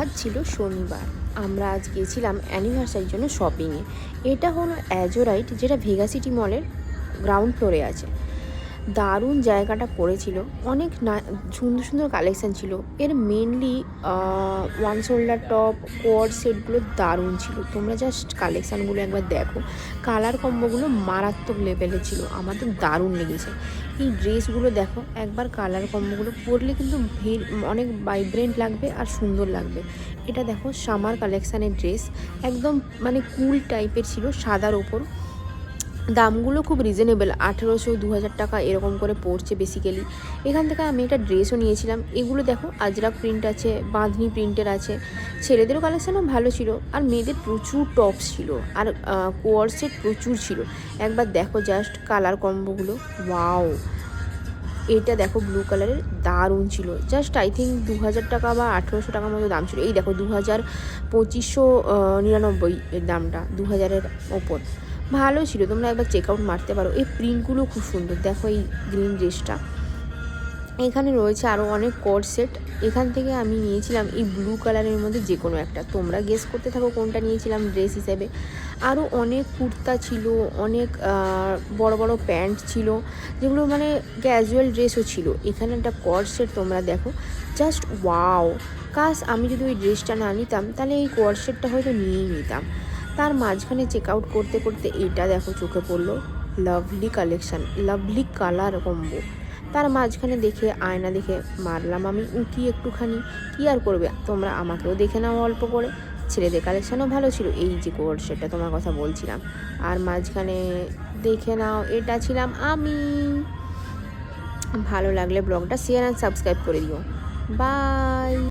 আজ ছিল শনিবার, আমরা আজ গিয়েছিলাম অ্যানিভার্সারির জন্য শপিংয়ে। এটা হলো অ্যাজোরাইট, যেটা ভেগা সিটি মলের গ্রাউন্ড ফ্লোরে আছে। দারুণ জায়গাটা পড়েছিল, অনেক না সুন্দর সুন্দর কালেকশান ছিল। এর মেনলি ওয়ান শোল্ডার টপ, কোয়ার্ড সেটগুলো দারুণ ছিল। তোমরা জাস্ট কালেকশানগুলো একবার দেখো, কালার কম্বোগুলো মারাত্মক লেভেলে ছিল, আমার তো দারুণ লেগেছে। এই ড্রেসগুলো দেখো একবার, কালার কম্বোগুলো পরলে কিন্তু অনেক ভাইব্রেন্ট লাগবে আর সুন্দর লাগবে। এটা দেখো সামার কালেকশানের ড্রেস, একদম মানে কুল টাইপের ছিল, সাদার ওপর। দামগুলো খুব রিজনেবল, 1800-2000 টাকা এরকম করে পড়ছে বেসিক্যালি। এখান থেকে আমি একটা ড্রেসও নিয়েছিলাম। এগুলো দেখো আজরাক প্রিন্ট আছে, বাঁধনি প্রিন্টের আছে। ছেলেদেরও কালেকশানও ভালো ছিল, আর মেয়েদের প্রচুর টপস ছিল, আর কোয়ার্ড সেট প্রচুর ছিল। একবার দেখো জাস্ট কালার কম্বোগুলো, ওয়াও। এটা দেখো ব্লু কালারের, দারুণ ছিল। জাস্ট আই থিঙ্ক 2000 টাকা বা 1800 টাকার মতো দাম ছিল। এই দেখো 2599 এর দামটা, 2000-এর ওপর। ভালো ছিল, তোমরা একবার চেক আউট মারতে পারো। এই প্রিন্টগুলো খুব সুন্দর, দেখো এই গ্রিন ড্রেসটা। এখানে রয়েছে আরও অনেক কোড সেট। এখান থেকে আমি নিয়েছিলাম এই ব্লু কালারের মধ্যে যে কোনো একটা, তোমরা গেস করতে থাকো কোনটা নিয়েছিলাম ড্রেস হিসেবে। আরও অনেক কুর্তা ছিল, অনেক বড় বড় প্যান্ট ছিল, যেগুলো মানে ক্যাজুয়াল ড্রেসও ছিল। এখানে একটা কোড সেট তোমরা দেখো, জাস্ট ওয়াও। কাশ আমি যদি ওই ড্রেসটা না নিতাম, তাহলে এই কোড সেটটা হয়তো নিয়েই নিতাম। তার মাঝখানে চেক আউট করতে করতে এইটা দেখো চোখে পড়লো, lovely collection, lovely colour combo. তার মাঝখানে দেখে আয়না দেখে মারলাম আমি উঁকি একটুখানি। কী আর করবে, তোমরা আমাকেও দেখে নাও অল্প করে। ছেলেদের কালেকশানও ভালো ছিল, এই যে কোড সেটটা তোমার কথা বলছিলাম। আর মাঝখানে দেখে নাও, এটা ছিলাম আমি। ভালো লাগলে ব্লগটা শেয়ার অ্যান্ড সাবস্ক্রাইব করে দিও। বাই।